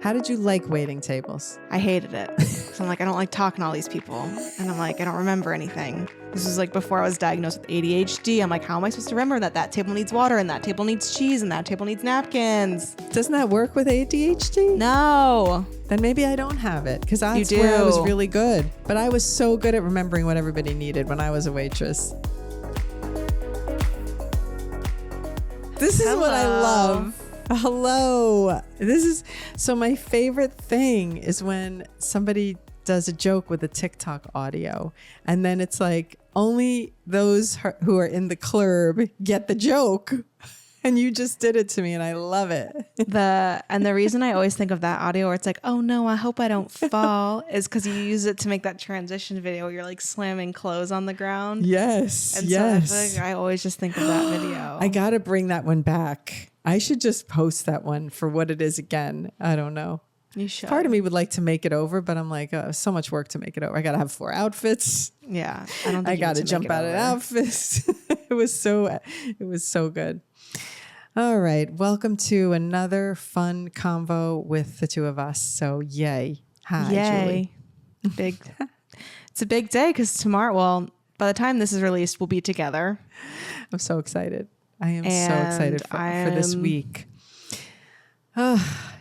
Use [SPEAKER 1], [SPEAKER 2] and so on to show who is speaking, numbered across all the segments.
[SPEAKER 1] How did you like waiting tables?
[SPEAKER 2] I hated it. So I'm like, I don't like talking to all these people. And I'm like, I don't remember anything. This was like before I was diagnosed with ADHD. I'm like, how am I supposed to remember that that table needs water and that table needs cheese and that table needs napkins?
[SPEAKER 1] Doesn't that work with ADHD?
[SPEAKER 2] No.
[SPEAKER 1] Then maybe I don't have it, because that's
[SPEAKER 2] do.
[SPEAKER 1] where I was really good. But I was so good at remembering what everybody needed when I was a waitress. This is what I love. Hello. So my favorite thing is when somebody does a joke with a TikTok audio, and then it's like only those who are in the club get the joke. And you just did it to me, and I love it.
[SPEAKER 2] And the reason I always think of that audio where it's like, oh no, I hope I don't fall, is because you use it to make that transition video where you're like slamming clothes on the ground.
[SPEAKER 1] Yes.
[SPEAKER 2] And
[SPEAKER 1] yes.
[SPEAKER 2] so I feel like I always just think of that video.
[SPEAKER 1] I got to bring that one back. I should just post that one for what it is again. I don't know.
[SPEAKER 2] You should.
[SPEAKER 1] Part of me would like to make it over, but I'm like, so much work to make it over. I got to have 4 outfits.
[SPEAKER 2] Yeah. I don't think
[SPEAKER 1] I got to jump out of outfits. It was so good. All right. Welcome to another fun convo with the two of us. So yay. Hi,
[SPEAKER 2] Yay.
[SPEAKER 1] Julie.
[SPEAKER 2] It's a big day because tomorrow, well, by the time this is released, we'll be together.
[SPEAKER 1] I'm so excited. I am so excited for this week.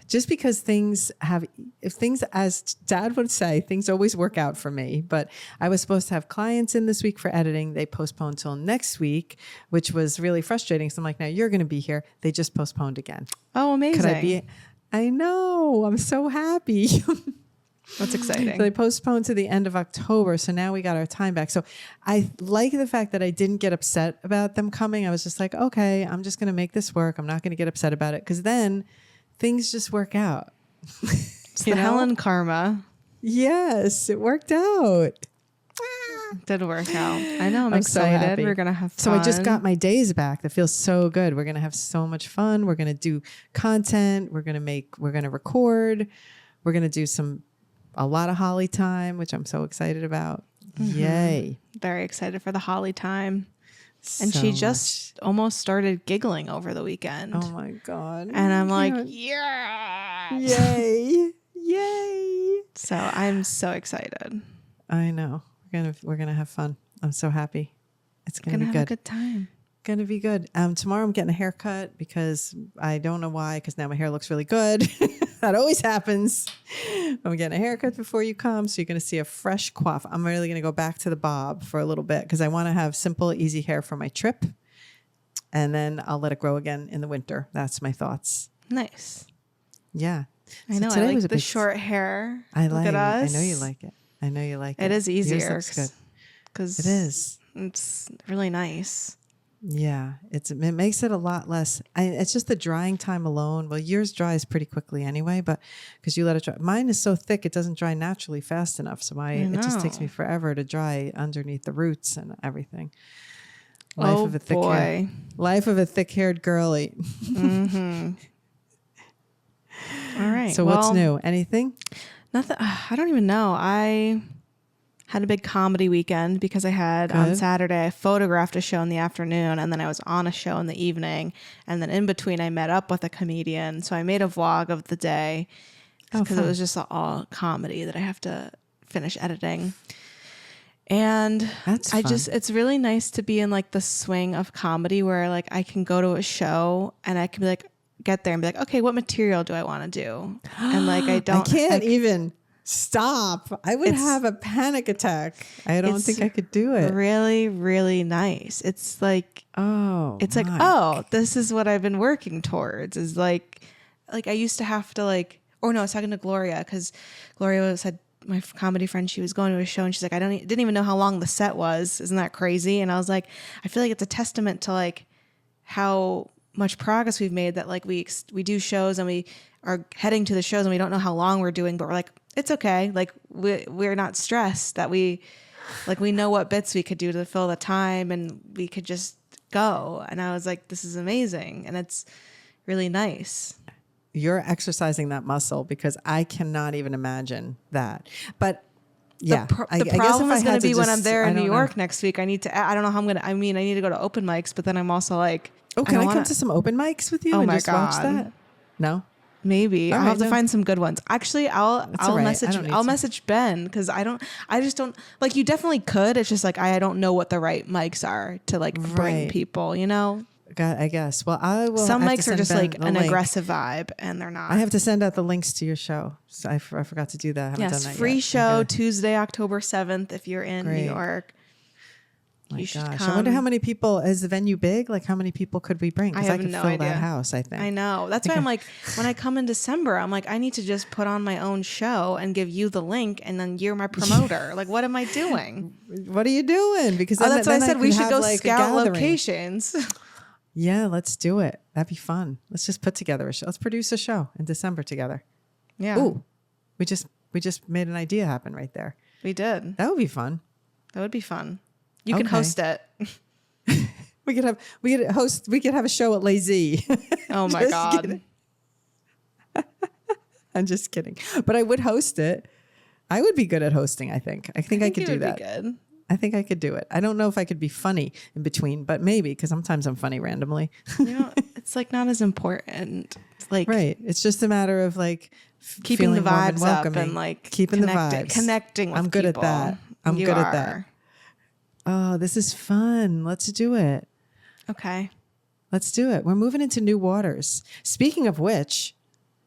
[SPEAKER 1] Just because if things, as Dad would say, things always work out for me. But I was supposed to have clients in this week for editing. They postponed till next week, which was really frustrating. So I'm like, now you're going to be here. They just postponed again.
[SPEAKER 2] Oh, amazing.
[SPEAKER 1] Could I be? I know. I'm so happy.
[SPEAKER 2] That's exciting.
[SPEAKER 1] So they postponed to the end of October. So now we got our time back. So I like the fact that I didn't get upset about them coming. I was just like, okay, I'm just going to make this work. I'm not going to get upset about it. Because then things just work out.
[SPEAKER 2] It's the Helen karma.
[SPEAKER 1] Yes, it worked out.
[SPEAKER 2] It did work out. I know. I'm excited. We're going to have fun.
[SPEAKER 1] So I just got my days back. That feels so good. We're going to have so much fun. We're going to do content. We're going to record. We're going to do a lot of Holly time, which I'm so excited about. Mm-hmm. Yay.
[SPEAKER 2] Very excited for the Holly time. And she just almost started giggling over the weekend.
[SPEAKER 1] Oh my God.
[SPEAKER 2] And I'm like, yeah.
[SPEAKER 1] Yay. Yay.
[SPEAKER 2] So I'm so excited.
[SPEAKER 1] I know. We're gonna have fun. I'm so happy. It's gonna be good.
[SPEAKER 2] Have a good time.
[SPEAKER 1] Gonna be good. Tomorrow I'm getting a haircut because I don't know why, because now my hair looks really good. That always happens. I'm getting a haircut before you come, so you're gonna see a fresh coif. I'm really gonna go back to the bob for a little bit because I want to have simple, easy hair for my trip, and then I'll let it grow again in the winter. That's my thoughts.
[SPEAKER 2] Nice.
[SPEAKER 1] Yeah.
[SPEAKER 2] I know. I like the short hair.
[SPEAKER 1] Look
[SPEAKER 2] at us.
[SPEAKER 1] I know you like it. I know you like it.
[SPEAKER 2] It is easier.
[SPEAKER 1] Yours looks good.
[SPEAKER 2] Because
[SPEAKER 1] it is.
[SPEAKER 2] It's really nice.
[SPEAKER 1] Yeah, it makes it a lot less. It's just the drying time alone. Well, yours dries pretty quickly anyway, but because you let it dry. Mine is so thick, it doesn't dry naturally fast enough. So it just takes me forever to dry underneath the roots and everything. Life of a thick-haired girly.
[SPEAKER 2] Mm-hmm. All right.
[SPEAKER 1] So what's new? Anything?
[SPEAKER 2] Nothing. I don't even know. I had a big comedy weekend because I had on Saturday, I photographed a show in the afternoon, and then I was on a show in the evening. And then in between, I met up with a comedian. So I made a vlog of the day because it was just all comedy that I have to finish editing. And it's really nice to be in like the swing of comedy where like I can go to a show and I can be like, get there and be like, okay, what material do I want to do? And like, I can't
[SPEAKER 1] even stop. I would have a panic attack. I don't think I could do it.
[SPEAKER 2] Really, really nice. It's like, this is what I've been working towards is like I used to have to I was talking to Gloria because Gloria said, my comedy friend, she was going to a show and she's like, didn't even know how long the set was. Isn't that crazy? And I was like, I feel like it's a testament to like how much progress we've made that like we do shows and we are heading to the shows and we don't know how long we're doing, but we're like, it's okay. Like we're not stressed that we know what bits we could do to fill the time and we could just go. And I was like, this is amazing. And it's really nice.
[SPEAKER 1] You're exercising that muscle because I cannot even imagine that. But yeah,
[SPEAKER 2] the problem is going to be when I'm there in New York next week. I need to, I don't know how I'm going to, I need to go to open mics, but then I'm also like,
[SPEAKER 1] can I come to some open mics with you and just watch that? No?
[SPEAKER 2] Maybe
[SPEAKER 1] All
[SPEAKER 2] I'll
[SPEAKER 1] right,
[SPEAKER 2] have to
[SPEAKER 1] no.
[SPEAKER 2] find some good ones. Actually, I'll
[SPEAKER 1] all right.
[SPEAKER 2] message
[SPEAKER 1] I don't need
[SPEAKER 2] I'll
[SPEAKER 1] to.
[SPEAKER 2] message Ben because I just don't like. You definitely could. It's just like I don't know what the right mics are to like bring
[SPEAKER 1] Right.
[SPEAKER 2] people. You know,
[SPEAKER 1] God, I guess. Well, I will.
[SPEAKER 2] some
[SPEAKER 1] I have to
[SPEAKER 2] mics are
[SPEAKER 1] send
[SPEAKER 2] just
[SPEAKER 1] Ben
[SPEAKER 2] like
[SPEAKER 1] the
[SPEAKER 2] an
[SPEAKER 1] link.
[SPEAKER 2] aggressive vibe, and they're not.
[SPEAKER 1] I have to send out the links to your show. So I forgot to do that. I haven't
[SPEAKER 2] Yes,
[SPEAKER 1] done that
[SPEAKER 2] free
[SPEAKER 1] yet.
[SPEAKER 2] show
[SPEAKER 1] Okay.
[SPEAKER 2] Tuesday, October 7th. If you're in
[SPEAKER 1] Great.
[SPEAKER 2] New York,
[SPEAKER 1] My
[SPEAKER 2] you should
[SPEAKER 1] gosh.
[SPEAKER 2] come.
[SPEAKER 1] I wonder how many people, is the venue big? Like how many people could we bring?
[SPEAKER 2] I
[SPEAKER 1] Because
[SPEAKER 2] have
[SPEAKER 1] could
[SPEAKER 2] no
[SPEAKER 1] fill
[SPEAKER 2] idea.
[SPEAKER 1] that house, I think.
[SPEAKER 2] I know. That's why I'm like, when I come in December, I'm like, I need to just put on my own show and give you the link, and then you're my promoter. Like, what am I doing?
[SPEAKER 1] What are you doing? Because
[SPEAKER 2] Oh, that's why I
[SPEAKER 1] then
[SPEAKER 2] said we
[SPEAKER 1] could
[SPEAKER 2] should
[SPEAKER 1] have,
[SPEAKER 2] go
[SPEAKER 1] like, a
[SPEAKER 2] scout
[SPEAKER 1] gathering.
[SPEAKER 2] locations.
[SPEAKER 1] Yeah, let's do it. That'd be fun. Let's just put together a show. Let's produce a show in December together.
[SPEAKER 2] Yeah.
[SPEAKER 1] Ooh, we just made an idea happen right there.
[SPEAKER 2] We did.
[SPEAKER 1] That would be fun.
[SPEAKER 2] That would be fun. You can
[SPEAKER 1] Okay.
[SPEAKER 2] host it.
[SPEAKER 1] We could have a show at Lazy.
[SPEAKER 2] Oh my
[SPEAKER 1] Just
[SPEAKER 2] God.
[SPEAKER 1] kidding. I'm just kidding. But I would host it. I would be good at hosting, I think. I think I could
[SPEAKER 2] it
[SPEAKER 1] do
[SPEAKER 2] would
[SPEAKER 1] that.
[SPEAKER 2] Be good.
[SPEAKER 1] I think I could do it. I don't know if I could be funny in between, but maybe, because sometimes I'm funny randomly.
[SPEAKER 2] You know, it's like not as important. It's like
[SPEAKER 1] Right. It's just a matter of like
[SPEAKER 2] keeping the
[SPEAKER 1] feeling warm and
[SPEAKER 2] vibes up
[SPEAKER 1] welcoming.
[SPEAKER 2] and like
[SPEAKER 1] keeping the vibes.
[SPEAKER 2] connecting with
[SPEAKER 1] I'm good
[SPEAKER 2] people.
[SPEAKER 1] at that. I'm
[SPEAKER 2] You
[SPEAKER 1] good at that.
[SPEAKER 2] are.
[SPEAKER 1] Oh, this is fun. Let's do it.
[SPEAKER 2] Okay.
[SPEAKER 1] Let's do it. We're moving into new waters. Speaking of which,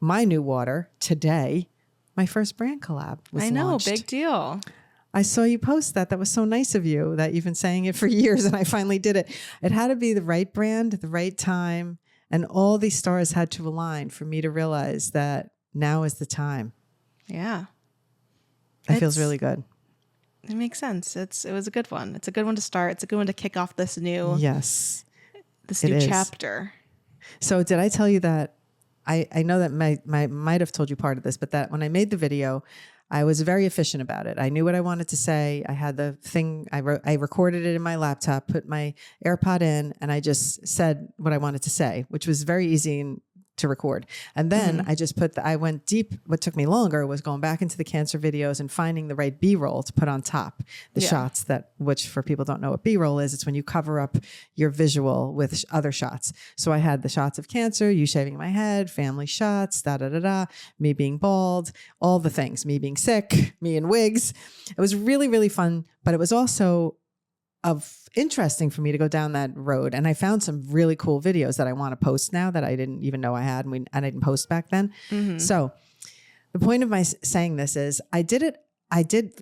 [SPEAKER 1] my new water today, my first brand collab was
[SPEAKER 2] I know,
[SPEAKER 1] launched.
[SPEAKER 2] big deal.
[SPEAKER 1] I saw you post that. That was so nice of you that you've been saying it for years and I finally did it. It had to be the right brand at the right time. And all these stars had to align for me to realize that now is the time.
[SPEAKER 2] Yeah.
[SPEAKER 1] It feels really good.
[SPEAKER 2] It makes sense. It was a good one. It's a good one to start. It's a good one to kick off this new
[SPEAKER 1] Yes.
[SPEAKER 2] this
[SPEAKER 1] it
[SPEAKER 2] new
[SPEAKER 1] is.
[SPEAKER 2] chapter.
[SPEAKER 1] So did I tell you that I know that might have told you part of this, but that when I made the video, I was very efficient about it. I knew what I wanted to say. I had the thing, I recorded it in my laptop, put my AirPod in, and I just said what I wanted to say, which was very easy to record. And then I went deep. What took me longer was going back into the cancer videos and finding the right B-roll to put on top. The shots which for people who don't know what B-roll is, it's when you cover up your visual with other shots. So I had the shots of cancer, you shaving my head, family shots, me being bald, all the things, me being sick, me in wigs. It was really, really fun, but it was also interesting for me to go down that road. And I found some really cool videos that I want to post now that I didn't even know I had and I didn't post back then. So the point of my saying this is I did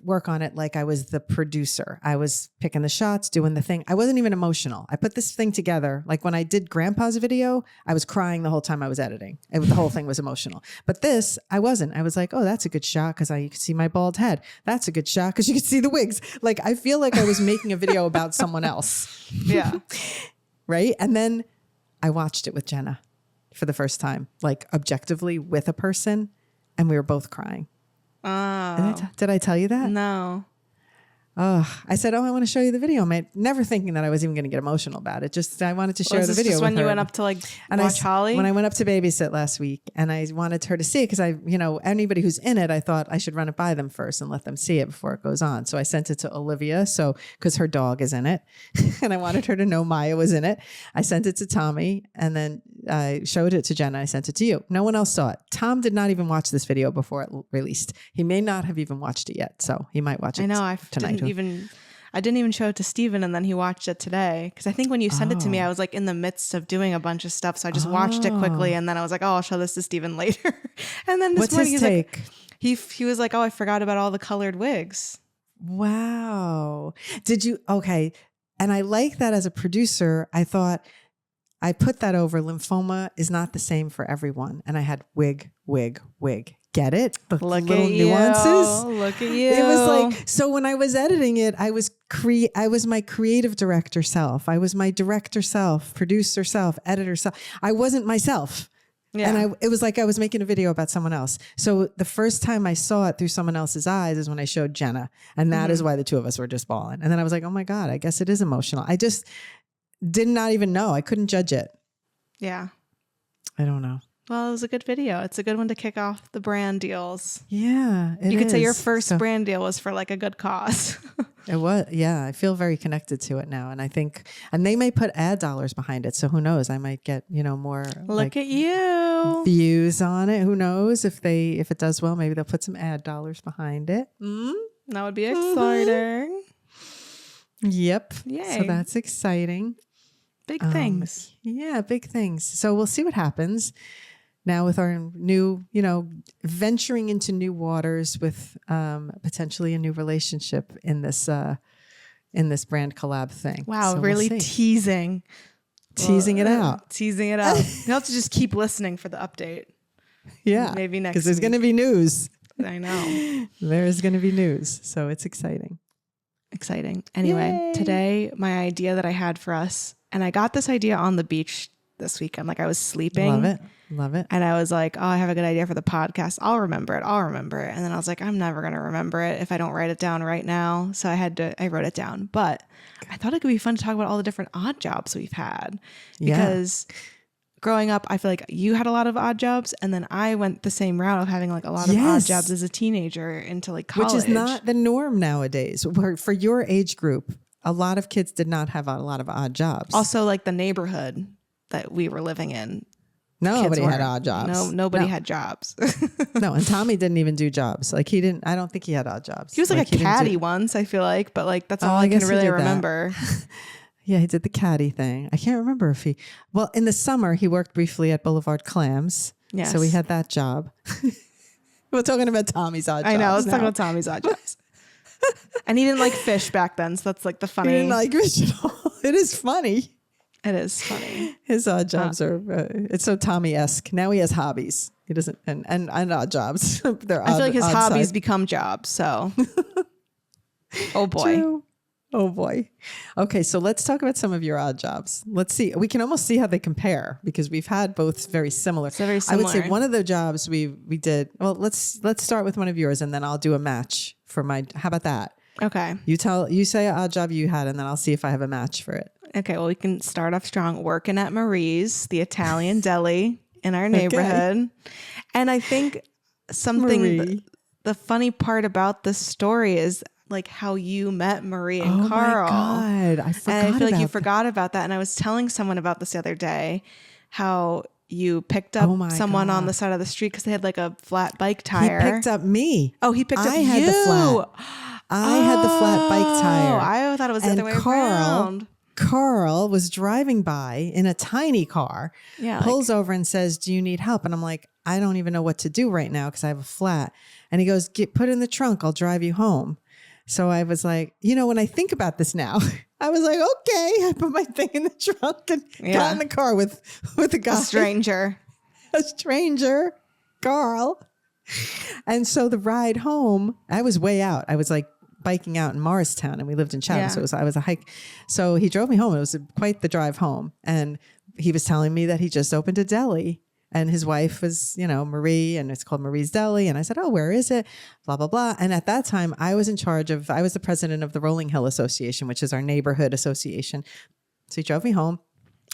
[SPEAKER 1] work on it like I was the producer. I was picking the shots, doing the thing. I wasn't even emotional. I put this thing together. Like when I did Grandpa's video, I was crying the whole time I was editing. The whole thing was emotional. But this, I wasn't. I was like, oh, that's a good shot because you could see my bald head. That's a good shot because you could see the wigs. Like I feel like I was making a video about someone else.
[SPEAKER 2] Yeah.
[SPEAKER 1] Right? And then I watched it with Jenna for the first time, like objectively with a person, and we were both crying.
[SPEAKER 2] Oh.
[SPEAKER 1] Did I tell you that?
[SPEAKER 2] No.
[SPEAKER 1] Oh, I said, I want to show you the video, mate. Never thinking that I was even going to get emotional about it. Just, I wanted to share
[SPEAKER 2] Was
[SPEAKER 1] the
[SPEAKER 2] this
[SPEAKER 1] video
[SPEAKER 2] just
[SPEAKER 1] with
[SPEAKER 2] when
[SPEAKER 1] her.
[SPEAKER 2] you went up to like
[SPEAKER 1] And
[SPEAKER 2] watch Holly?
[SPEAKER 1] When I went up to babysit last week and I wanted her to see it because anybody who's in it, I thought I should run it by them first and let them see it before it goes on. So I sent it to Olivia. Because her dog is in it and I wanted her to know Maya was in it. I sent it to Tommy and then I showed it to Jenna. I sent it to you. No one else saw it. Tom did not even watch this video before it released. He may not have even watched it yet. So he might watch it
[SPEAKER 2] I know.
[SPEAKER 1] tonight.
[SPEAKER 2] I didn't even show it to Steven, and then he watched it today. Because I think when you sent it to me, I was like in the midst of doing a bunch of stuff. So I just watched it quickly, and then I was like, oh, I'll show this to Steven later. And then this
[SPEAKER 1] What's
[SPEAKER 2] morning
[SPEAKER 1] his
[SPEAKER 2] he's
[SPEAKER 1] take?
[SPEAKER 2] like, he was like, oh, I forgot about all the colored wigs.
[SPEAKER 1] Wow. Did you? Okay. And I like that as a producer. I thought I put that over. Lymphoma is not the same for everyone. And I had wig. Get it? The
[SPEAKER 2] Look
[SPEAKER 1] little
[SPEAKER 2] at
[SPEAKER 1] nuances.
[SPEAKER 2] you. Look at you.
[SPEAKER 1] It was like, so when I was editing it, I was my creative director self. I was my director self, producer self, editor self. I wasn't myself.
[SPEAKER 2] Yeah.
[SPEAKER 1] And it was like I was making a video about someone else. So the first time I saw it through someone else's eyes is when I showed Jenna. And that is why the two of us were just bawling. And then I was like, oh my God, I guess it is emotional. I just did not even know. I couldn't judge it.
[SPEAKER 2] Yeah.
[SPEAKER 1] I don't know.
[SPEAKER 2] Well, it was a good video. It's a good one to kick off the brand deals.
[SPEAKER 1] Yeah,
[SPEAKER 2] You could say your first brand deal was for like a good cause.
[SPEAKER 1] It was. Yeah, I feel very connected to it now. And I think, and they may put ad dollars behind it. So who knows? I might get, more
[SPEAKER 2] Look at you.
[SPEAKER 1] views on it. Who knows if it does well, maybe they'll put some ad dollars behind it.
[SPEAKER 2] That would be exciting.
[SPEAKER 1] Yep.
[SPEAKER 2] Yay.
[SPEAKER 1] So that's exciting.
[SPEAKER 2] Big things.
[SPEAKER 1] Yeah, big things. So we'll see what happens now with our new, venturing into new waters with potentially a new relationship in this brand collab thing.
[SPEAKER 2] Wow,
[SPEAKER 1] So
[SPEAKER 2] really
[SPEAKER 1] we'll see.
[SPEAKER 2] teasing
[SPEAKER 1] it out.
[SPEAKER 2] Teasing it out. You have to just keep listening for the update.
[SPEAKER 1] Yeah,
[SPEAKER 2] Maybe next
[SPEAKER 1] because there's going to be news.
[SPEAKER 2] I know.
[SPEAKER 1] There's going to be news, so it's exciting.
[SPEAKER 2] Anyway,
[SPEAKER 1] Yay.
[SPEAKER 2] Today my idea that I had for us, and I got this idea on the beach this weekend. Like I was sleeping.
[SPEAKER 1] Love it.
[SPEAKER 2] And I was like, oh, I have a good idea for the podcast. I'll remember it. And then I was like, I'm never going to remember it if I don't write it down right now. So I wrote it down. But I thought it could be fun to talk about all the different odd jobs we've had. Because growing up, I feel like you had a lot of odd jobs. And then I went the same route of having like a lot of odd jobs as a teenager into like college.
[SPEAKER 1] Which is not the norm nowadays. For your age group, a lot of kids did not have a lot of odd jobs.
[SPEAKER 2] Also like the neighborhood that we were living in.
[SPEAKER 1] Nobody had odd jobs.
[SPEAKER 2] Nobody had jobs.
[SPEAKER 1] No, and Tommy didn't even do jobs. Like I don't think he had odd jobs.
[SPEAKER 2] He was like a caddy once, I feel like, but like that's all I can really remember.
[SPEAKER 1] Yeah, he did the caddy thing. I can't remember if well, in the summer, he worked briefly at Boulevard Clams.
[SPEAKER 2] Yes.
[SPEAKER 1] So he had that job. We're talking about Tommy's odd jobs.
[SPEAKER 2] I know, let's talk about Tommy's odd jobs. And he didn't like fish back then, so that's like the funny.
[SPEAKER 1] He didn't like fish at all. It is funny.
[SPEAKER 2] It is funny.
[SPEAKER 1] His odd jobs are, it's so Tommy-esque. Now he has hobbies. He doesn't, and odd jobs. They're
[SPEAKER 2] I feel like his hobbies
[SPEAKER 1] side.
[SPEAKER 2] become jobs, so. Oh boy.
[SPEAKER 1] True. Oh boy. Okay, so let's talk about some of your odd jobs. Let's see. We can almost see how they compare because we've had both very similar.
[SPEAKER 2] So very
[SPEAKER 1] I would
[SPEAKER 2] similar.
[SPEAKER 1] say one of the jobs we did. Well, let's start with one of yours, and then I'll do a match for my. How about that?
[SPEAKER 2] Okay.
[SPEAKER 1] You say an odd job you had, and then I'll see if I have a match for it.
[SPEAKER 2] Okay, well, we can start off strong. Working at Marie's, the Italian deli in our neighborhood. Okay. And I think something, the funny part about this story is like how you met Marie and Carl.
[SPEAKER 1] Oh my God, I forgot
[SPEAKER 2] and I feel like you
[SPEAKER 1] that.
[SPEAKER 2] forgot about that. And I was telling someone about this the other day, how you picked up someone on the side of the street because they had like a flat bike tire.
[SPEAKER 1] He picked up me.
[SPEAKER 2] Oh, he picked up you.
[SPEAKER 1] Had the flat. I had the flat bike tire.
[SPEAKER 2] I thought it was the other way around.
[SPEAKER 1] Carl was driving by in a tiny car, pulls over and says, "Do you need help?" And I'm like, "I don't even know what to do right now because I have a flat." And he goes, "Put it in the trunk. I'll drive you home." So I was like, when I think about this now, I was like, okay, I put my thing in the trunk and got in the car with a guy. A stranger, Carl. And so the ride home, I was way out. I was like biking out in Morristown and we lived in Chatham. So I was a hike. So he drove me home. It was quite the drive home. And he was telling me that he just opened a deli. And his wife was, Marie, and it's called Marie's Deli. And I said, "Oh, where is it?" Blah, blah, blah. And at that time, I was the president of the Rolling Hill Association, which is our neighborhood association. So he drove me home.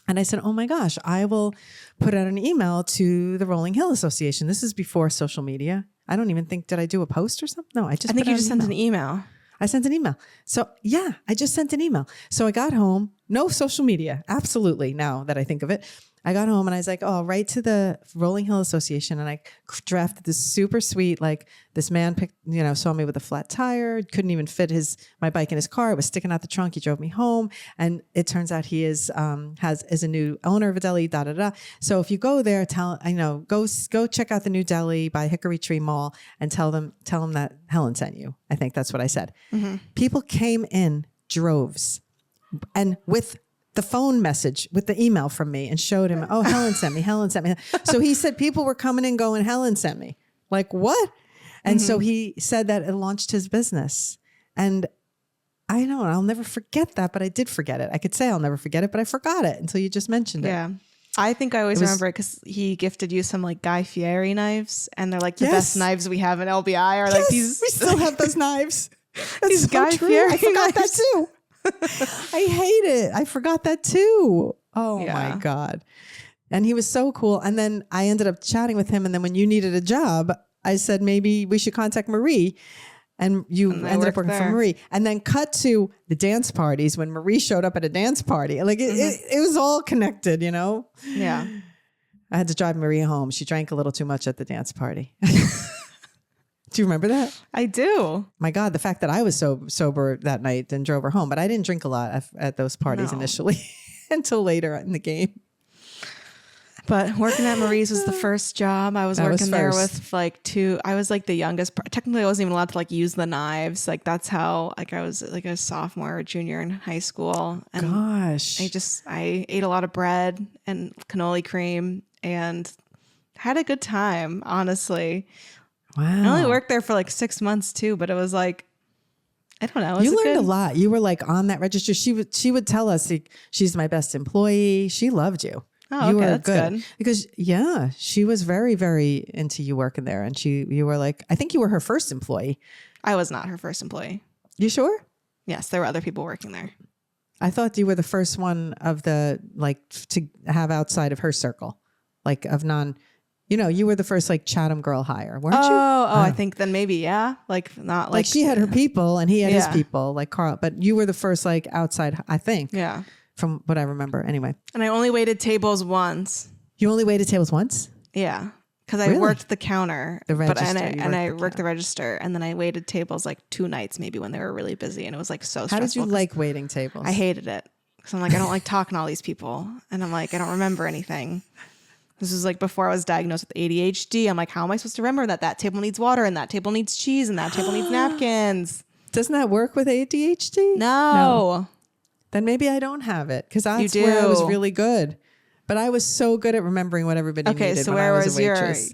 [SPEAKER 1] And I said, "Oh my gosh, I will put out an email to the Rolling Hill Association." This is before social media. I don't even think, did I do a post or something? No, I think
[SPEAKER 2] you just sent an email.
[SPEAKER 1] I sent an email. So I just sent an email. So I got home, no social media. Absolutely. Now that I think of it. I got home and I was like, I'll write to the Rolling Hill Association. And I drafted this super sweet, like this man saw me with a flat tire, couldn't even fit my bike in his car. It was sticking out the trunk. He drove me home. And it turns out he is a new owner of a deli, da, da, da. So if you go there, go check out the new deli by Hickory Tree Mall and tell them that Helen sent you. I think that's what I said. Mm-hmm. People came in droves and with the phone message with the email from me and showed him, "Oh, Helen sent me. So he said people were coming and going, "Helen sent me." Like, what? And so he said that it launched his business. And I know, I'll never forget that, but I did forget it. I could say I'll never forget it, but I forgot it until you just mentioned it.
[SPEAKER 2] Yeah. I think I always remember it because he gifted you some like Guy Fieri knives, and they're like the best knives we have in LBI are like these.
[SPEAKER 1] We still have those knives.
[SPEAKER 2] These so Guy Fieri
[SPEAKER 1] I forgot
[SPEAKER 2] knives.
[SPEAKER 1] that too. I hate it. I forgot that too. Oh my God. And he was so cool. And then I ended up chatting with him. And then when you needed a job, I said, maybe we should contact Marie. And you ended up working for Marie. And then cut to the dance parties when Marie showed up at a dance party. Like it was all connected, you know?
[SPEAKER 2] Yeah.
[SPEAKER 1] I had to drive Marie home. She drank a little too much at the dance party. Do you remember that?
[SPEAKER 2] I do.
[SPEAKER 1] My God, the fact that I was so sober that night and drove her home. But I didn't drink a lot at those parties initially until later in the game.
[SPEAKER 2] But working at Marie's was the first job. I was working there with like I was like the youngest. Technically, I wasn't even allowed to like use the knives. Like that's how like I was like a sophomore or junior in high school. And
[SPEAKER 1] gosh.
[SPEAKER 2] I ate a lot of bread and cannoli cream and had a good time, honestly.
[SPEAKER 1] Wow.
[SPEAKER 2] I only worked there for like 6 months too, but it was like, I don't know.
[SPEAKER 1] You learned a lot. You were like on that register. She would tell us like, she's my best employee. She loved you.
[SPEAKER 2] Oh,
[SPEAKER 1] you
[SPEAKER 2] okay,
[SPEAKER 1] were
[SPEAKER 2] that's good.
[SPEAKER 1] Because she was very, very into you working there. And you were like, I think you were her first employee.
[SPEAKER 2] I was not her first employee.
[SPEAKER 1] You sure?
[SPEAKER 2] Yes, there were other people working there.
[SPEAKER 1] I thought you were the first one of the, like, to have outside of her circle, like of you were the first like Chatham girl hire, weren't you?
[SPEAKER 2] Oh, I think then maybe, yeah. Like not
[SPEAKER 1] like she had her people and he had his
[SPEAKER 2] Yeah.
[SPEAKER 1] people, like Carl, but you were the first like outside, I think.
[SPEAKER 2] Yeah.
[SPEAKER 1] From what I remember. Anyway.
[SPEAKER 2] And I only waited tables once.
[SPEAKER 1] You only waited tables once?
[SPEAKER 2] Yeah. Because I
[SPEAKER 1] Really?
[SPEAKER 2] worked the counter.
[SPEAKER 1] The register,
[SPEAKER 2] I worked the register. And then I waited tables like 2 nights maybe when they were really busy. And it was like so stressful.
[SPEAKER 1] How did you like waiting tables?
[SPEAKER 2] I hated it. Because I'm like, I don't like talking to all these people. And I'm like, I don't remember anything. This was like before I was diagnosed with ADHD. I'm like, how am I supposed to remember that table needs water and that table needs cheese and that table needs napkins?
[SPEAKER 1] Doesn't that work with ADHD?
[SPEAKER 2] No.
[SPEAKER 1] Then maybe I don't have it because that's
[SPEAKER 2] You
[SPEAKER 1] where I was
[SPEAKER 2] do.
[SPEAKER 1] really good. But I was so good at remembering what everybody needed.
[SPEAKER 2] Okay, so
[SPEAKER 1] when
[SPEAKER 2] where
[SPEAKER 1] I was
[SPEAKER 2] was
[SPEAKER 1] a
[SPEAKER 2] your
[SPEAKER 1] waitress.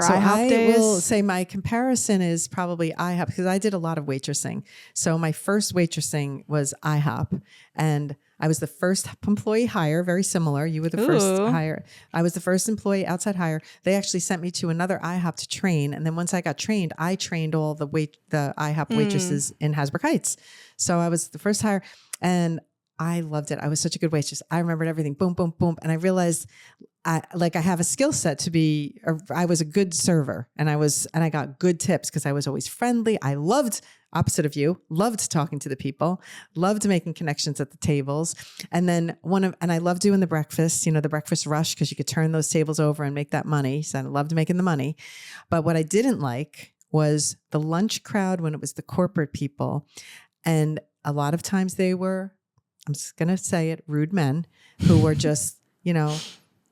[SPEAKER 2] IHOP
[SPEAKER 1] I
[SPEAKER 2] days?
[SPEAKER 1] will say my comparison is probably IHOP because I did a lot of waitressing. So my first waitressing was IHOP, and I was the first employee hire. Very similar. You were the first hire. I was the first employee outside hire. They actually sent me to another IHOP to train, and then once I got trained, I trained all the IHOP waitresses in Hasbrook Heights. So I was the first hire, and I loved it. I was such a good waitress. I remembered everything. Boom, boom, boom. And I realized I have a skill set to be, I was a good server and I got good tips because I was always friendly. I loved, opposite of you, loved talking to the people, loved making connections at the tables. And then and I loved doing the breakfast, the breakfast rush, because you could turn those tables over and make that money. So I loved making the money. But what I didn't like was the lunch crowd when it was the corporate people. And a lot of times they were, I'm just going to say it, rude men who were just,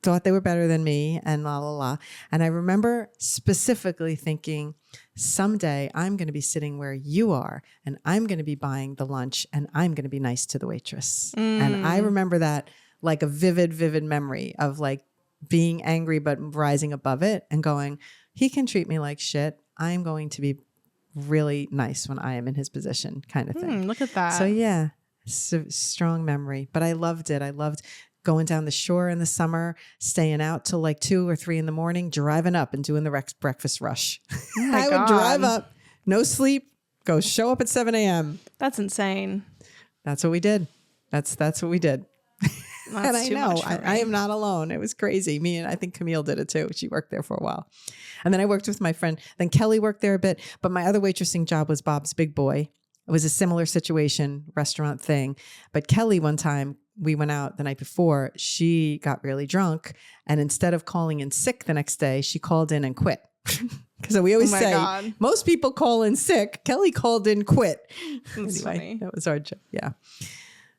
[SPEAKER 1] thought they were better than me and la, la, la. And I remember specifically thinking, someday I'm going to be sitting where you are and I'm going to be buying the lunch and I'm going to be nice to the waitress. And I remember that like a vivid, vivid memory of like being angry, but rising above it and going, he can treat me like shit. I'm going to be really nice when I am in his position kind of thing.
[SPEAKER 2] Look at that.
[SPEAKER 1] So yeah. Strong memory, but I loved it. I loved going down the shore in the summer, staying out till like 2 or 3 in the morning, driving up and doing the breakfast rush. I would drive up, no sleep, show up at 7 a.m.
[SPEAKER 2] That's insane.
[SPEAKER 1] That's what we did. That's what we did.
[SPEAKER 2] That's
[SPEAKER 1] and I know I am not alone. It was crazy. Me and I think Camille did it too. She worked there for a while. And then I worked with my friend. Then Kelly worked there a bit, but my other waitressing job was Bob's Big Boy. It was a similar situation, restaurant thing. But Kelly, one time, we went out the night before, she got really drunk. And instead of calling in sick the next day, she called in and quit. Because we always say, most people call in sick. Kelly called in quit.
[SPEAKER 2] That's funny.
[SPEAKER 1] That was our job. Yeah.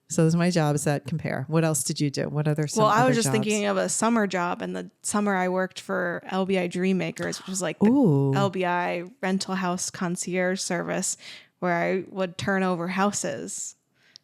[SPEAKER 1] So those are my jobs that compare. What else did you do? What other
[SPEAKER 2] I was just thinking of a summer job. And the summer I worked for LBI Dream Makers, which was like the LBI rental house concierge service, where I would turn over houses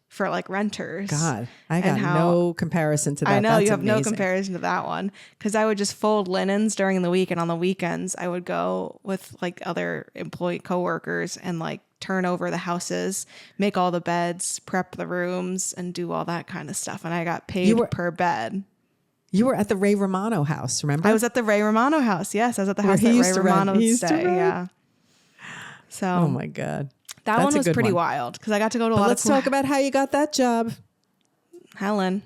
[SPEAKER 2] for like renters.
[SPEAKER 1] God, I got no comparison to that.
[SPEAKER 2] I know.
[SPEAKER 1] That's
[SPEAKER 2] you have
[SPEAKER 1] amazing.
[SPEAKER 2] no comparison to that one, because I would just fold linens during the week, and on the weekends I would go with like other employee coworkers and like turn over the houses, make all the beds, prep the rooms, and do all that kind of stuff. And I got paid per bed.
[SPEAKER 1] You were at the Ray Romano house, remember?
[SPEAKER 2] I was at the Ray Romano house. Yes, I was at the house that Ray Romano would stay. Yeah. So.
[SPEAKER 1] Oh my God.
[SPEAKER 2] That one was pretty wild because I got to go to a lot of.
[SPEAKER 1] Let's talk about how you got that job.
[SPEAKER 2] Helen.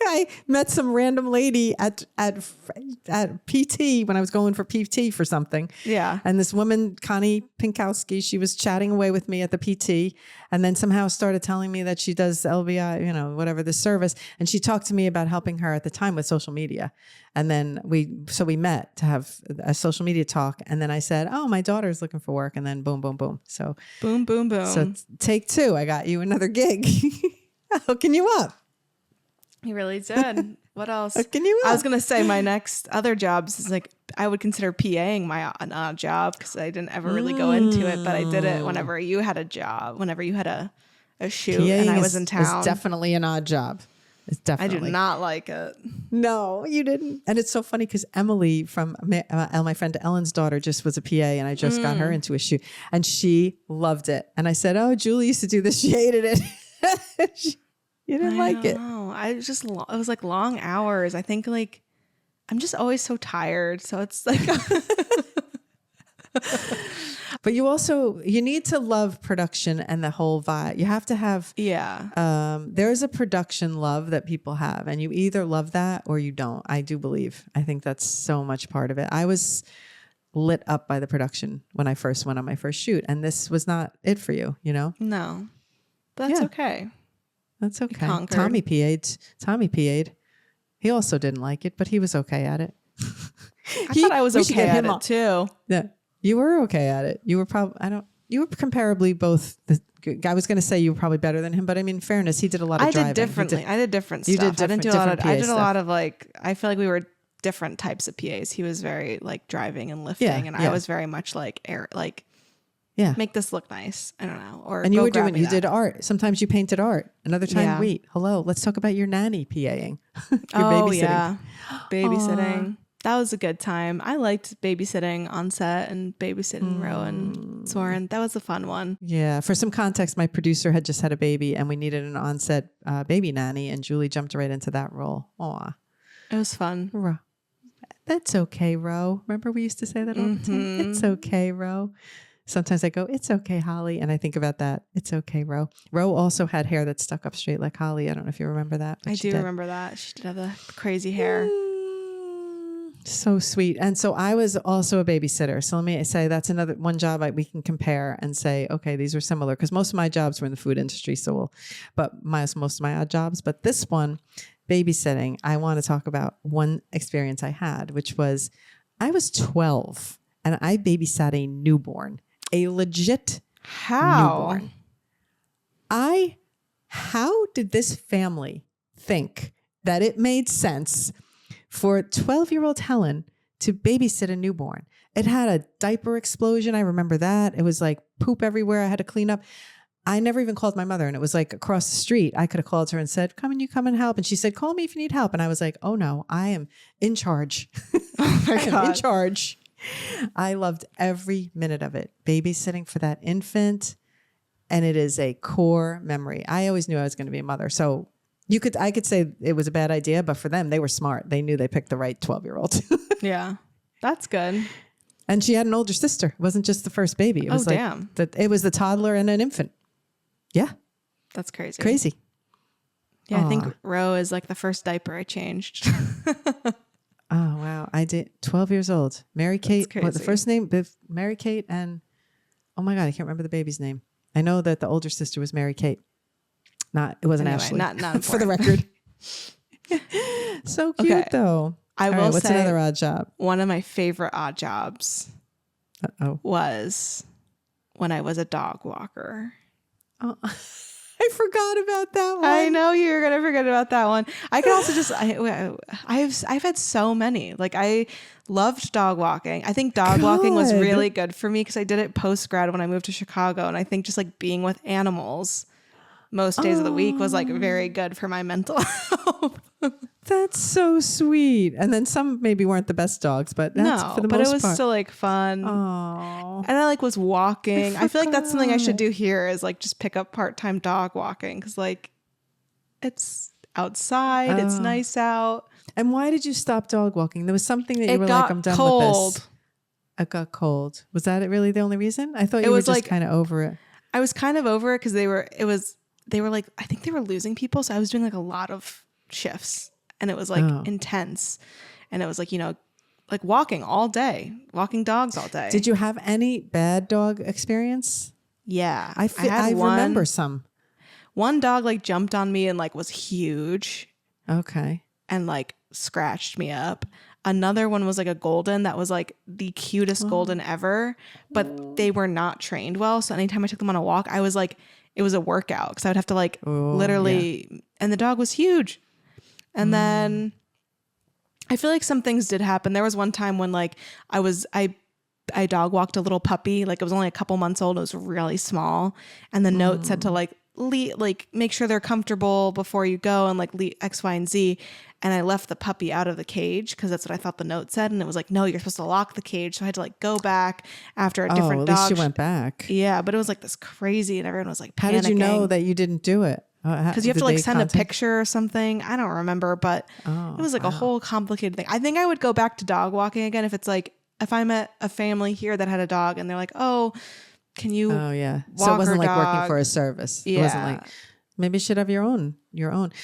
[SPEAKER 1] I met some random lady at PT when I was going for PT for something.
[SPEAKER 2] Yeah.
[SPEAKER 1] And this woman, Connie Pinkowski, she was chatting away with me at the PT and then somehow started telling me that she does LBI, whatever the service. And she talked to me about helping her at the time with social media. And then we met to have a social media talk. And then I said, oh, my daughter's looking for work. And then boom, boom, boom. So
[SPEAKER 2] boom, boom, boom.
[SPEAKER 1] So take 2. I got you another gig. Hooking you up.
[SPEAKER 2] You really did. What else?
[SPEAKER 1] Hooking you up.
[SPEAKER 2] I was going to say my next other jobs is like, I would consider PAing an odd job because I didn't ever really go into it, but I did it whenever you had a job, whenever you had a shoot
[SPEAKER 1] PAing
[SPEAKER 2] and I was in town.
[SPEAKER 1] It's definitely an odd job. It's definitely.
[SPEAKER 2] I do not like it.
[SPEAKER 1] No, you didn't. And it's so funny because Emily from my friend Ellen's daughter just was a PA and I just got her into a shoot and she loved it. And I said, oh, Julie used to do this. She hated it. You didn't like it.
[SPEAKER 2] No, it was like long hours. I think like I'm just always so tired. So it's like,
[SPEAKER 1] but you need to love production and the whole vibe. You have to have, there's a production love that people have and you either love that or you don't. I do believe. I think that's so much part of it. I was lit up by the production when I first went on my first shoot and this was not it for you,
[SPEAKER 2] No, that's okay.
[SPEAKER 1] That's okay. Tommy PA'd. He also didn't like it, but he was okay at it.
[SPEAKER 2] I thought I was okay at it too.
[SPEAKER 1] Yeah, you were okay at it. You were probably, you were comparably both. I was going to say you were probably better than him, but I mean, in fairness, he did a lot of driving.
[SPEAKER 2] I did differently. I did different
[SPEAKER 1] You
[SPEAKER 2] stuff.
[SPEAKER 1] did
[SPEAKER 2] I did a lot of like, I feel like we were different types of PAs. He was very like driving and lifting and I was very much like make this look nice. I don't know. Or
[SPEAKER 1] and you did art. Sometimes you painted art. Another time, wait, hello, let's talk about your nanny PAing. Your babysitting.
[SPEAKER 2] Yeah. Babysitting. Aww. That was a good time. I liked babysitting on set and babysitting Ro and Soren. That was a fun one.
[SPEAKER 1] Yeah. For some context, my producer had just had a baby and we needed an on-set baby nanny and Julie jumped right into that role. Aw.
[SPEAKER 2] It was fun.
[SPEAKER 1] Ro. That's okay, Ro. Remember we used to say that all the time? It's okay, Ro. Sometimes I go, it's okay, Holly. And I think about that. It's okay, Ro. Ro also had hair that stuck up straight like Holly. I don't know if you remember that.
[SPEAKER 2] I do remember that. She did have the crazy hair.
[SPEAKER 1] So sweet. And so I was also a babysitter. So let me say that's another one job we can compare and say, okay, these are similar because most of my jobs were in the food industry. But most of my odd jobs. But this one, babysitting, I want to talk about one experience I had, which was I was 12 and I babysat a newborn. A legit newborn. How did this family think that it made sense for 12-year-old Helen to babysit a newborn? It had a diaper explosion. I remember that. It was like poop everywhere. I had to clean up. I never even called my mother and it was like across the street. I could have called her and said, come and help. And she said, call me if you need help. And I was like, oh no, I am in charge.
[SPEAKER 2] Oh my God.
[SPEAKER 1] I'm in charge. I loved every minute of it. Babysitting for that infant. And it is a core memory. I always knew I was going to be a mother. So I could say it was a bad idea, but for them, they were smart. They knew they picked the right 12-year-old.
[SPEAKER 2] Yeah. That's good.
[SPEAKER 1] And she had an older sister. It wasn't just the first baby. It was
[SPEAKER 2] damn.
[SPEAKER 1] It was the toddler and an infant. Yeah.
[SPEAKER 2] That's crazy.
[SPEAKER 1] Crazy.
[SPEAKER 2] Yeah. Aww. I think Ro is like the first diaper I changed.
[SPEAKER 1] Oh, wow. I did 12 years old. Mary Kate, what the first name? Mary Kate and, oh my God, I can't remember the baby's name. I know that the older sister was Mary Kate. It wasn't Ashley.
[SPEAKER 2] Not
[SPEAKER 1] for the record. So cute though.
[SPEAKER 2] I will say,
[SPEAKER 1] what's another odd job?
[SPEAKER 2] One of my favorite odd jobs was when I was a dog walker.
[SPEAKER 1] Oh. I forgot about that one.
[SPEAKER 2] I know you're gonna forget about that one. I could also just I've had so many. Like I loved dog walking. I think dog walking was really good for me because I did it post grad when I moved to Chicago, and I think just like being with animals most days of the week was like very good for my mental health.
[SPEAKER 1] That's so sweet. And then some maybe weren't the best dogs, but that's for the most part.
[SPEAKER 2] But it was still like fun.
[SPEAKER 1] Oh.
[SPEAKER 2] And I like was walking. I feel like that's something I should do here is like just pick up part-time dog walking because like it's outside, it's nice out.
[SPEAKER 1] And why did you stop dog walking? There was something that you were like, I'm done with this. It got cold. Was that really the only reason? I thought you were just kind of over it.
[SPEAKER 2] I was kind of over it because they were like, I think they were losing people. So I was doing like a lot of shifts, and it was like intense, and it was like, like walking dogs all day.
[SPEAKER 1] Did you have any bad dog experience?
[SPEAKER 2] Yeah.
[SPEAKER 1] I remember some.
[SPEAKER 2] One dog like jumped on me and like was huge.
[SPEAKER 1] Okay.
[SPEAKER 2] And like scratched me up. Another one was like a golden that was like the cutest golden ever, but they were not trained well. So anytime I took them on a walk, I was like, it was a workout because I would have to like literally, and the dog was huge. And then I feel like some things did happen. There was one time when like I dog walked a little puppy, like it was only a couple months old. It was really small. And the note said to like make sure they're comfortable before you go and like X, Y, and Z. And I left the puppy out of the cage because that's what I thought the note said. And it was like, no, you're supposed to lock the cage. So I had to like go back after a different dog.
[SPEAKER 1] At least you went back.
[SPEAKER 2] Yeah, but it was like this crazy and everyone was like panicking.
[SPEAKER 1] How did you know that you didn't do it?
[SPEAKER 2] Because you have to like send a picture or something. I don't remember, but it was like a whole complicated thing. I think I would go back to dog walking again if I met a family here that had a dog and they're like, oh, can you
[SPEAKER 1] so it wasn't like
[SPEAKER 2] dog?
[SPEAKER 1] Working for a service. It wasn't like, maybe you should have your own.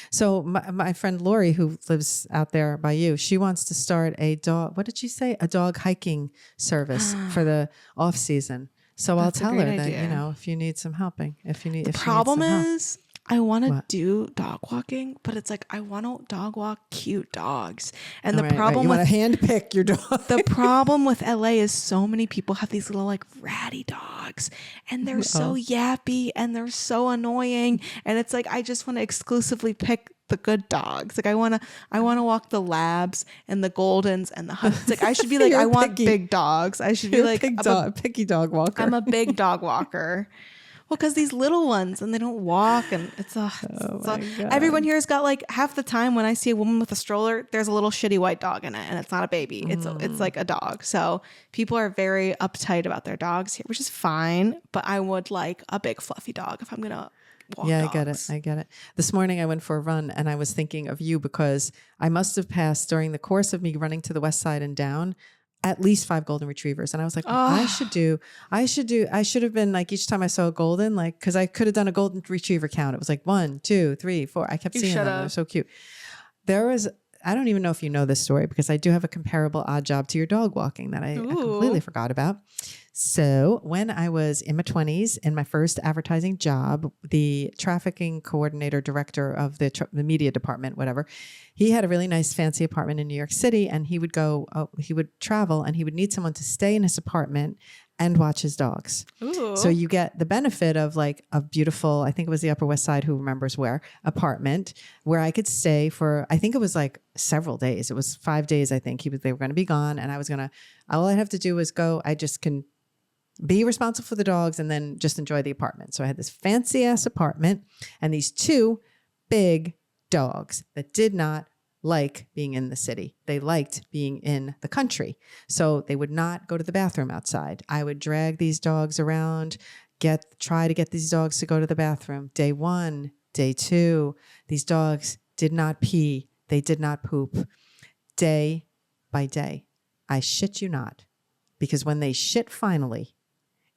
[SPEAKER 1] So my friend Lori, who lives out there by you, she wants to start a dog. What did you say? A dog hiking service for the off season. So I'll tell her that, if you need some helping, the
[SPEAKER 2] problem is I want to do dog walking, but it's like, I want to dog walk cute dogs. And the problem
[SPEAKER 1] you
[SPEAKER 2] with
[SPEAKER 1] want to hand pick your dog.
[SPEAKER 2] The problem with LA is so many people have these little like ratty dogs and they're so yappy and they're so annoying. And it's like, I just want to exclusively pick the good dogs. Like I want to walk the labs and the goldens and the huskies. Like I should be like, I want big dogs. I should be like
[SPEAKER 1] picky dog walker.
[SPEAKER 2] I'm a big dog walker. Well, because these little ones and they don't walk and it's everyone here has got like half the time when I see a woman with a stroller, there's a little shitty white dog in it and it's not a baby. It's like a dog. So people are very uptight about their dogs here, which is fine. But I would like a big fluffy dog if I'm going to walk dogs.
[SPEAKER 1] I get it. This morning I went for a run and I was thinking of you because I must have passed during the course of me running to the west side and down at least 5 golden retrievers. And I was like, I should have been like, each time I saw a golden, like, cause I could have done a golden retriever count. It was like 1, 2, 3, 4. I kept seeing them. They're so cute. I don't even know if you know this story because I do have a comparable odd job to your dog walking that I completely forgot about. So when I was in my 20s in my first advertising job, the trafficking coordinator director of the media department, whatever, he had a really nice fancy apartment in New York City and he would travel and he would need someone to stay in his apartment and watch his dogs. Ooh. So you get the benefit of like a beautiful, I think it was the Upper West Side, who remembers where, apartment where I could stay for, I think it was like several days. It was 5 days. I think they were going to be gone and all I'd have to do was go, I just can be responsible for the dogs and then just enjoy the apartment. So I had this fancy ass apartment and these 2 big dogs that did not like being in the city. They liked being in the country. So they would not go to the bathroom outside. I would drag these dogs around, try to get these dogs to go to the bathroom. Day 1, day 2, these dogs did not pee. They did not poop. Day by day. I shit you not. Because when they shit finally,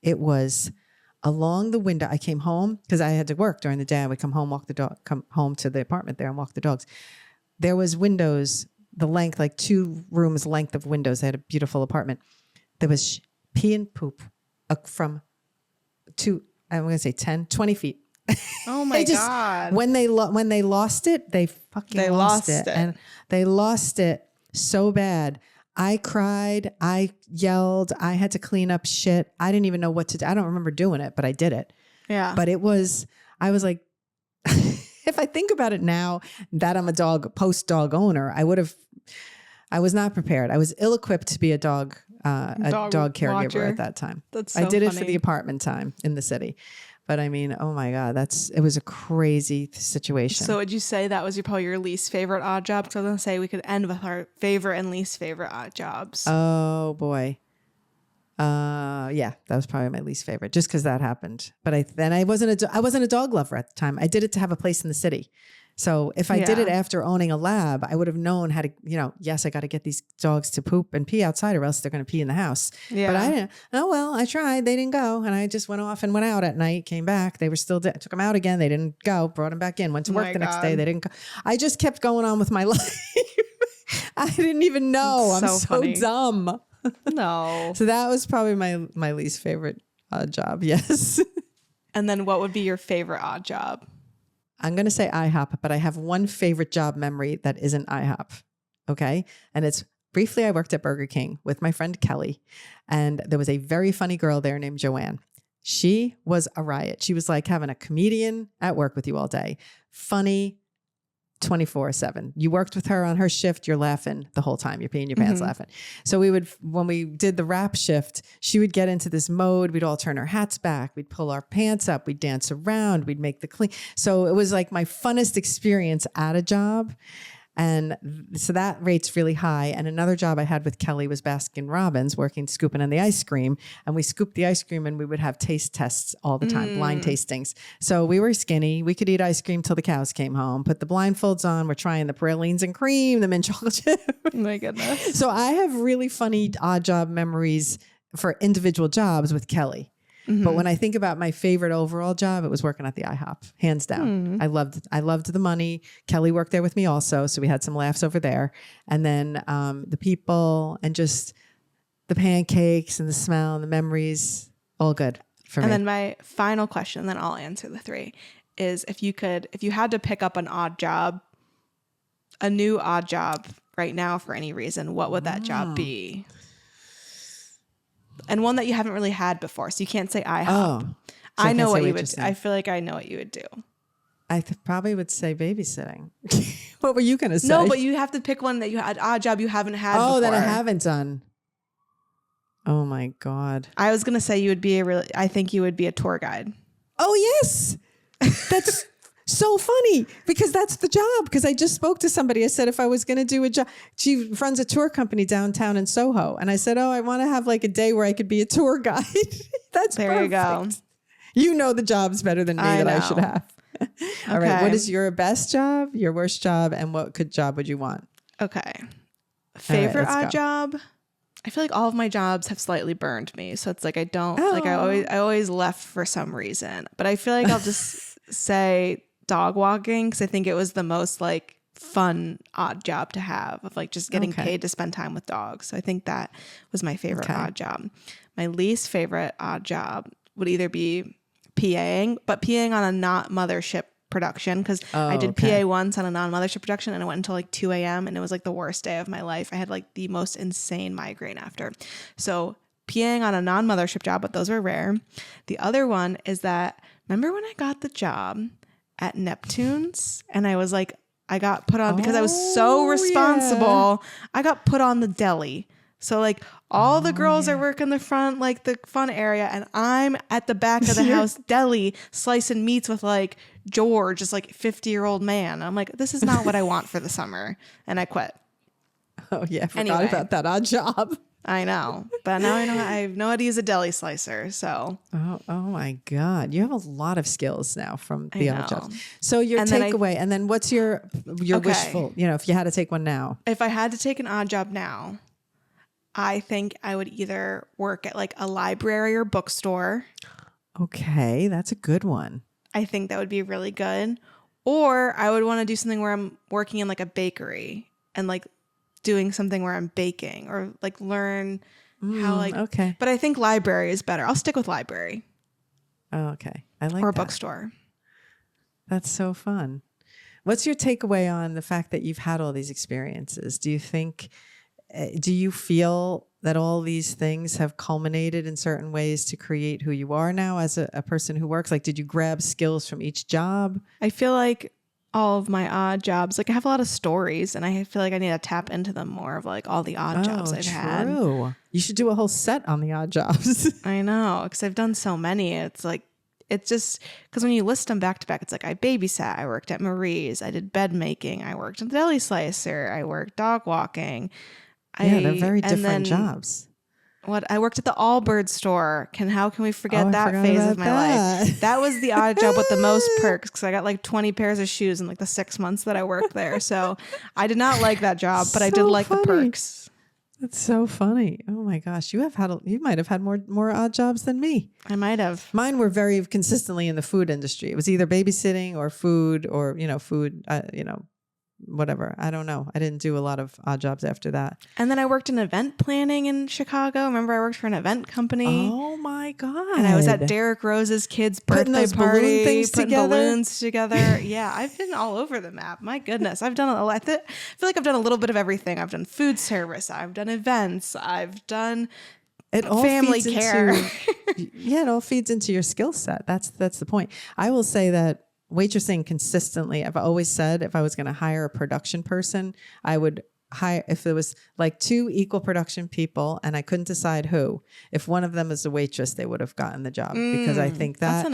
[SPEAKER 1] it was along the window. I came home because I had to work during the day. I would come home to the apartment there and walk the dogs. There was windows, the length, like 2 rooms length of windows. They had a beautiful apartment. There was pee and poop from I'm going to say 10, 20 feet.
[SPEAKER 2] Oh my God.
[SPEAKER 1] When they lost it, they lost it. And they lost it so bad. I cried, I yelled, I had to clean up shit. I didn't even know what to do. I don't remember doing it, but I did it.
[SPEAKER 2] Yeah.
[SPEAKER 1] But I was like, if I think about it now that I'm a post-dog owner, I was not prepared. I was ill-equipped to be a dog caregiver watcher at that time.
[SPEAKER 2] That's so
[SPEAKER 1] I did
[SPEAKER 2] funny.
[SPEAKER 1] it for the apartment time in the city. But I mean, oh my God, it was a crazy situation.
[SPEAKER 2] So would you say that was probably your least favorite odd job? Because I was going to say we could end with our favorite and least favorite odd jobs.
[SPEAKER 1] Oh boy. Yeah, that was probably my least favorite, just because that happened. But I wasn't a dog lover at the time. I did it to have a place in the city. So if I did it after owning a lab, I would have known how to, yes, I got to get these dogs to poop and pee outside, or else they're going to pee in the house.
[SPEAKER 2] Yeah.
[SPEAKER 1] But I didn't. Oh well, I tried. They didn't go, and I just went off and went out at night. Came back. They were still dead. Took them out again. They didn't go. Brought them back in. Went to work the next day. They didn't go. I just kept going on with my life. I didn't even know. I'm so dumb.
[SPEAKER 2] No.
[SPEAKER 1] So that was probably my least favorite odd job. Yes.
[SPEAKER 2] And then what would be your favorite odd job?
[SPEAKER 1] I'm going to say IHOP, but I have one favorite job memory that isn't IHOP. Okay. And it's briefly, I worked at Burger King with my friend Kelly, and there was a very funny girl there named Joanne. She was a riot. She was like having a comedian at work with you all day. Funny, 24/7. You worked with her on her shift, you're laughing the whole time. You're peeing your pants laughing. So when we did the wrap shift, she would get into this mode. We'd all turn our hats back. We'd pull our pants up. We'd dance around. We'd make the clean. So it was like my funnest experience at a job. And so that rate's really high. And another job I had with Kelly was Baskin Robbins, scooping in the ice cream. And we scooped the ice cream, and we would have taste tests all the time, blind tastings. So we were skinny. We could eat ice cream till the cows came home. Put the blindfolds on. We're trying the pralines and cream, the mint chocolate chip.
[SPEAKER 2] Oh my goodness.
[SPEAKER 1] So I have really funny odd job memories for individual jobs with Kelly. But when I think about my favorite overall job, it was working at the IHOP, hands down. I loved the money. Kelly worked there with me also, so we had some laughs over there. And then the people and just the pancakes and the smell and the memories, all good for me.
[SPEAKER 2] And then my final question, then I'll answer the three, is if you had to pick up an odd job, a new odd job right now for any reason, what would that job be? And one that you haven't really had before, so you can't say IHOP.
[SPEAKER 1] So
[SPEAKER 2] I know what you would. I feel like I know what you would do.
[SPEAKER 1] I probably would say babysitting. What were you going to say?
[SPEAKER 2] No, but you have to pick one that you had odd job you haven't had before.
[SPEAKER 1] That I haven't done. Oh my God.
[SPEAKER 2] I was going to say I think you would be a tour guide.
[SPEAKER 1] Oh yes. That's so funny, because that's the job. Because I just spoke to somebody. I said, if I was going to do a job, she runs a tour company downtown in Soho. And I said, I want to have like a day where I could be a tour guide. That's
[SPEAKER 2] there.
[SPEAKER 1] Perfect.
[SPEAKER 2] You go.
[SPEAKER 1] You know the jobs better than me that I should have. All right. What is your best job, your worst job, and what job would you want?
[SPEAKER 2] Okay. Favorite odd job? I feel like all of my jobs have slightly burned me. So it's like I always left for some reason. But I feel like I'll just say dog walking, because I think it was the most like fun odd job to have, of like just getting paid to spend time with dogs. So I think that was my favorite odd job. My least favorite odd job would either be PAing, but PAing on a not mothership production, because I did PA once on a non-mothership production, and it went until like 2 a.m. and it was like the worst day of my life. I had like the most insane migraine after. So PAing on a non-mothership job, but those were rare. The other one is that, remember when I got the job at Neptune's, and I was like, I got put on because I was so responsible. Yeah. I got put on the deli. So like all the girls are working the front, like the fun area, and I'm at the back of the house deli slicing meats with like George, just like 50-year-old man. I'm like, this is not what I want for the summer. And I quit.
[SPEAKER 1] Oh yeah, I forgot about that odd job.
[SPEAKER 2] I know, but now I know how to use a deli slicer. So
[SPEAKER 1] oh my God, you have a lot of skills now from the odd jobs. So your takeaway, and then what's your wishful? If you had to take one now.
[SPEAKER 2] If I had to take an odd job now, I think I would either work at like a library or bookstore.
[SPEAKER 1] Okay, that's a good one.
[SPEAKER 2] I think that would be really good. Or I would want to do something where I'm working in like a bakery and like doing something where I'm baking, or like learn how like, but I think library is better. I'll stick with library.
[SPEAKER 1] Oh, okay. I like
[SPEAKER 2] or a
[SPEAKER 1] that.
[SPEAKER 2] bookstore.
[SPEAKER 1] That's so fun. What's your takeaway on the fact that you've had all these experiences? Do you feel that all these things have culminated in certain ways to create who you are now as a person who works? Like, did you grab skills from each job?
[SPEAKER 2] I feel like all of my odd jobs, like I have a lot of stories, and I feel like I need to tap into them more, of like all the odd jobs I've had.
[SPEAKER 1] You should do a whole set on the odd jobs.
[SPEAKER 2] I know, because I've done so many. It's just because when you list them back to back, it's like I babysat, I worked at Marie's, I did bed making, I worked in the deli slicer, I worked dog walking.
[SPEAKER 1] They're very different jobs.
[SPEAKER 2] What I worked at the Allbirds store. How can we forget
[SPEAKER 1] I
[SPEAKER 2] that
[SPEAKER 1] forgot
[SPEAKER 2] phase
[SPEAKER 1] about
[SPEAKER 2] of my
[SPEAKER 1] that.
[SPEAKER 2] life? That was the odd job with the most perks because I got like 20 pairs of shoes in like the 6 months that I worked there. So I did not like that job, but I did
[SPEAKER 1] So
[SPEAKER 2] like the
[SPEAKER 1] funny.
[SPEAKER 2] perks.
[SPEAKER 1] That's so funny. Oh my gosh, you might have had more odd jobs than me.
[SPEAKER 2] I might have.
[SPEAKER 1] Mine were very consistently in the food industry. It was either babysitting or food or food. Whatever. I don't know. I didn't do a lot of odd jobs after that.
[SPEAKER 2] And then I worked in event planning in Chicago. Remember, I worked for an event company.
[SPEAKER 1] Oh my God.
[SPEAKER 2] And I was at Derek Rose's kid's
[SPEAKER 1] Putting
[SPEAKER 2] birthday
[SPEAKER 1] those
[SPEAKER 2] party,
[SPEAKER 1] balloon things
[SPEAKER 2] putting
[SPEAKER 1] together.
[SPEAKER 2] balloons together. Yeah, I've been all over the map. My goodness. I've done I feel like I've done a little bit of everything. I've done food service. I've done events. I've done family care.
[SPEAKER 1] It all feeds into your skill set. That's the point. I will say that waitressing consistently, I've always said if I was going to hire a production person, I would hire, if there was like 2 equal production people and I couldn't decide who, if one of them is a waitress, they would have gotten the job because I think that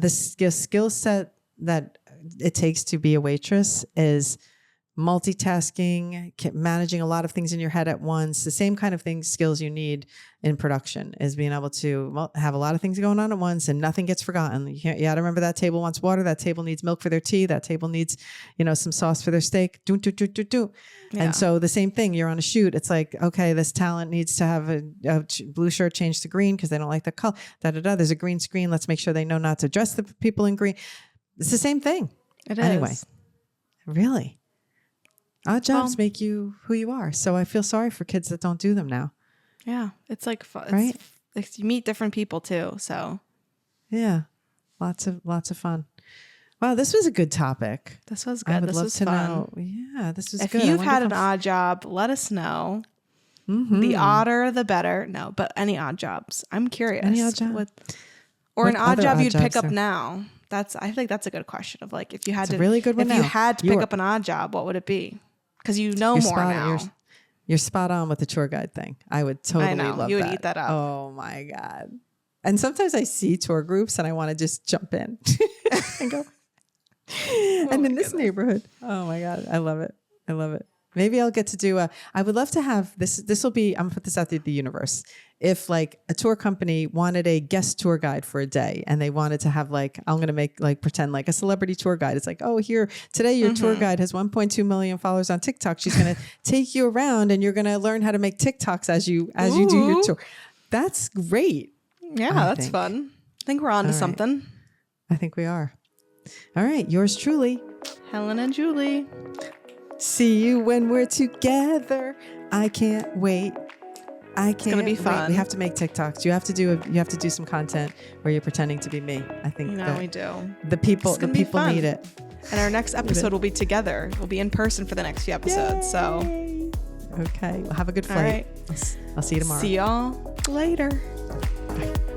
[SPEAKER 1] the skill set that it takes to be a waitress is multitasking, managing a lot of things in your head at once. The same kind of skills you need in production is being able to have a lot of things going on at once and nothing gets forgotten. You got to remember that table wants water. That table needs milk for their tea. That table needs, some sauce for their steak. Do. Yeah. And so the same thing, you're on a shoot. It's like, okay, this talent needs to have a blue shirt changed to green because they don't like the color. There's a green screen. Let's make sure they know not to dress the people in green. It's the same thing.
[SPEAKER 2] It
[SPEAKER 1] anyway,
[SPEAKER 2] is.
[SPEAKER 1] Really. Odd jobs make you who you are. So I feel sorry for kids that don't do them now.
[SPEAKER 2] Yeah. It's like fun.
[SPEAKER 1] Right?
[SPEAKER 2] You meet different people too. So
[SPEAKER 1] yeah, lots of fun. Wow, this was a good topic.
[SPEAKER 2] This was good.
[SPEAKER 1] I would
[SPEAKER 2] this
[SPEAKER 1] love
[SPEAKER 2] was
[SPEAKER 1] to
[SPEAKER 2] fun.
[SPEAKER 1] know. Yeah, this was
[SPEAKER 2] if
[SPEAKER 1] good.
[SPEAKER 2] If you've had an odd job, let us know.
[SPEAKER 1] Mm-hmm.
[SPEAKER 2] The odder, the better. No, but any odd jobs. I'm curious.
[SPEAKER 1] Any odd job?
[SPEAKER 2] Or an odd job you'd pick up
[SPEAKER 1] there?
[SPEAKER 2] Now. I think that's a good question of like, if you had
[SPEAKER 1] a really good one
[SPEAKER 2] if
[SPEAKER 1] now.
[SPEAKER 2] you had to pick up an odd job, what would it be? Because you know more now.
[SPEAKER 1] You're spot on with the tour guide thing. I would totally love that.
[SPEAKER 2] You would eat that up.
[SPEAKER 1] Oh my God. And sometimes I see tour groups and I want to just jump in and go. And in this neighborhood. Oh my God. I love it. I love it. Maybe I'll get to do I would love to have this. This will be, I'm gonna put this out to the universe. If like a tour company wanted a guest tour guide for a day and they wanted to have like, I'm going to make like pretend like a celebrity tour guide. It's like, oh, here today, your tour guide has 1.2 million followers on TikTok. She's going to take you around and you're going to learn how to make TikToks as you do your tour. That's great.
[SPEAKER 2] Yeah, that's fun. I think we're on to something.
[SPEAKER 1] I think we are. All right. Yours truly,
[SPEAKER 2] Helen and Juli.
[SPEAKER 1] See you when we're together. I can't wait. It's gonna be fun. We have to make TikToks. You have to do some content where you're pretending to be me. I think
[SPEAKER 2] we do.
[SPEAKER 1] The people need it.
[SPEAKER 2] And our next episode will be together. We'll be in person for the next few episodes. Yay. So
[SPEAKER 1] okay. Well, have a good flight.
[SPEAKER 2] All right.
[SPEAKER 1] I'll see you tomorrow.
[SPEAKER 2] See y'all later.
[SPEAKER 1] Bye.